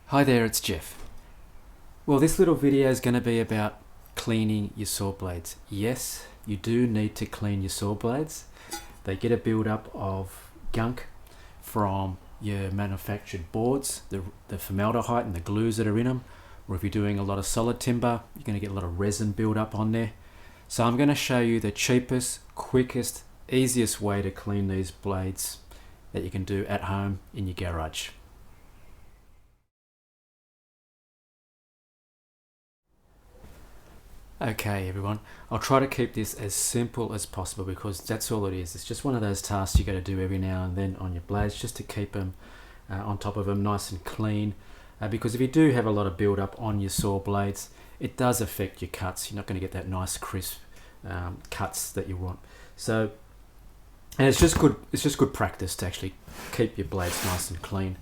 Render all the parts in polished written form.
Hi there, it's Jeff. Well, this little video is going to be about cleaning your saw blades. Yes, you do need to clean your saw blades. They get a build-up of gunk from your manufactured boards, the formaldehyde and the glues that are in them, or if you're doing a lot of solid timber, you're going to get a lot of resin build-up on there. So I'm going to show you the cheapest, quickest, easiest way to clean these blades that you can do at home in your garage. Okay everyone, I'll try to keep this as simple as possible because that's all it is. It's just one of those tasks you got to do every now and then on your blades just to keep them on top of them nice and clean, because if you do have a lot of build up on your saw blades, it does affect your cuts. You're not going to get that nice crisp cuts that you want. So, and it's just good practice to actually keep your blades nice and clean,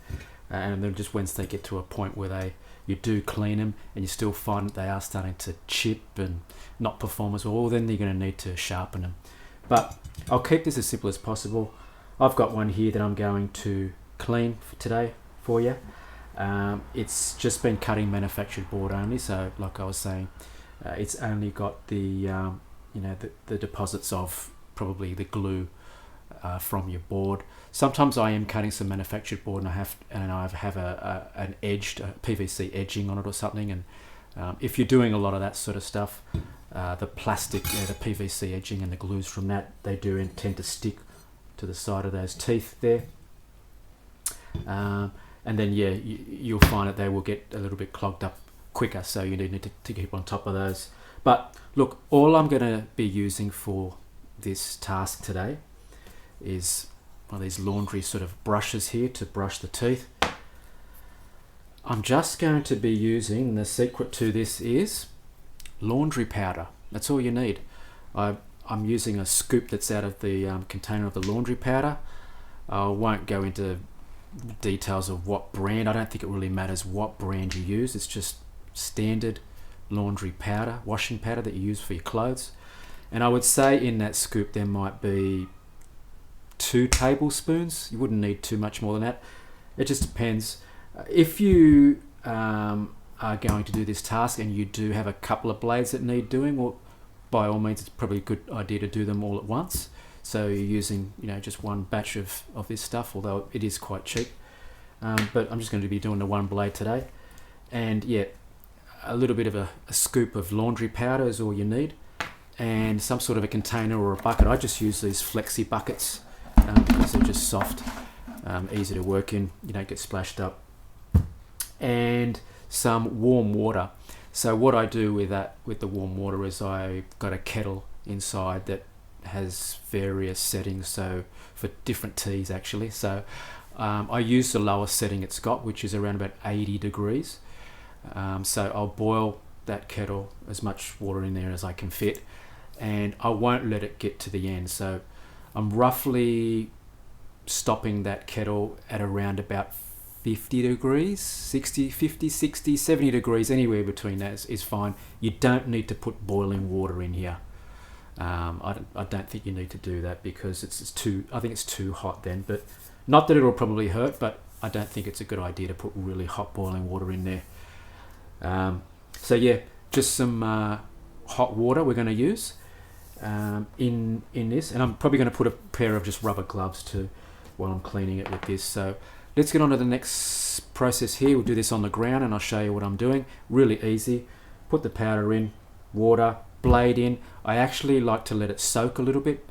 and then just once they get to a point where you do clean them and you still find that they are starting to chip and not perform as well, then you're going to need to sharpen them. But I'll keep this as simple as possible. I've got one here that I'm going to clean for today for you. It's just been cutting manufactured board only, so like I was saying, it's only got the the deposits of probably the glue from your board. Sometimes I am cutting some manufactured board and I have an edged PVC edging on it or something, and if you're doing a lot of that sort of stuff, the plastic, the PVC edging and the glues from that, they do tend to stick to the side of those teeth there, and then you'll find that they will get a little bit clogged up quicker, so you need to keep on top of those. But look, all I'm going to be using for this task today is one of these laundry sort of brushes here to brush the teeth. I'm just going to be using, the secret to this is laundry powder. That's all you need. I'm using a scoop that's out of the container of the laundry powder. I won't go into details of what brand. I don't think it really matters what brand you use. It's just standard laundry powder, washing powder that you use for your clothes. And I would say in that scoop there might be 2 tablespoons. You wouldn't need too much more than that. It just depends. If you are going to do this task and you do have a couple of blades that need doing, well, by all means it's probably a good idea to do them all at once. So you're using just one batch of this stuff, although it is quite cheap. But I'm just going to be doing the one blade today. And yeah, a little bit of a scoop of laundry powder is all you need, and some sort of a container or a bucket. I just use these flexi buckets because they're just soft, easy to work in, you don't get splashed up, and some warm water. So what I do with the warm water is I got a kettle inside that has various settings, so for different teas actually. So I use the lowest setting it's got, which is around about 80 degrees. So I'll boil that kettle, as much water in there as I can fit, and I won't let it get to the end. So I'm roughly stopping that kettle at around about 50 degrees, 50, 60, 70 degrees, anywhere between that is fine. You don't need to put boiling water in here. I don't think you need to do that because I think it's too hot then, but not that it'll probably hurt, but I don't think it's a good idea to put really hot boiling water in there. So yeah, just some hot water we're going to use in this, and I'm probably going to put a pair of just rubber gloves too while I'm cleaning it with this. So let's get on to the next process here. We'll do this on the ground and I'll show you what I'm doing. Really easy. Put the powder in, water, blade in. I actually like to let it soak a little bit.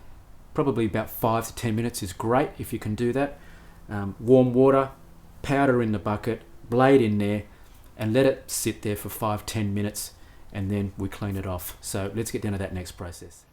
Probably about 5 to 10 minutes is great if you can do that. Warm water, powder in the bucket, blade in there, and let it sit there for 5-10 minutes, and then we clean it off. So let's get down to that next process.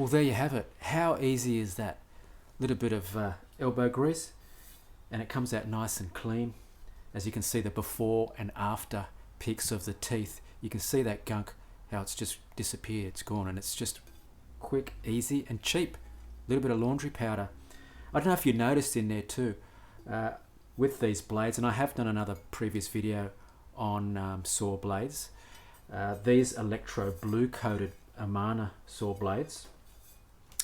Well, there you have it. How easy is that? Little bit of elbow grease, and it comes out nice and clean. As you can see, the before and after pics of the teeth, you can see that gunk, how it's just disappeared, it's gone, and it's just quick, easy, and cheap. A little bit of laundry powder. I don't know if you noticed in there too, with these blades, and I have done another previous video on saw blades. These Electroblu coated Amana saw blades,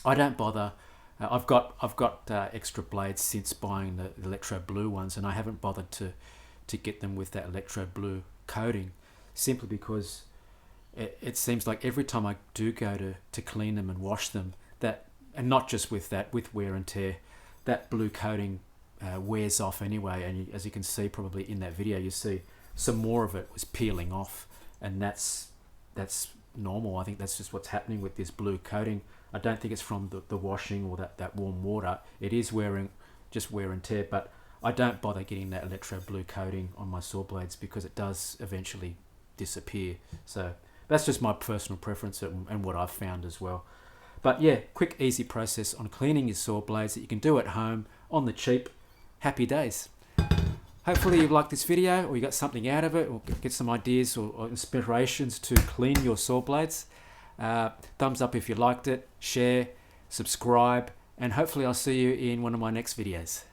I don't bother. I've got extra blades since buying the Electroblu ones, and I haven't bothered to get them with that Electroblu coating, simply because it seems like every time I do go to clean them and wash them, and not just with that, with wear and tear, that blue coating wears off anyway. And as you can see probably in that video, you see some more of it was peeling off, and that's normal. I think that's just what's happening with this blue coating. I don't think it's from the washing or that warm water. It is just wear and tear, but I don't bother getting that Electroblu coating on my saw blades because it does eventually disappear. So that's just my personal preference and what I've found as well. But yeah, quick, easy process on cleaning your saw blades that you can do at home on the cheap. Happy days. Hopefully you've liked this video, or you got something out of it, or get some ideas or inspirations to clean your saw blades. Thumbs up if you liked it, share, subscribe, and hopefully I'll see you in one of my next videos.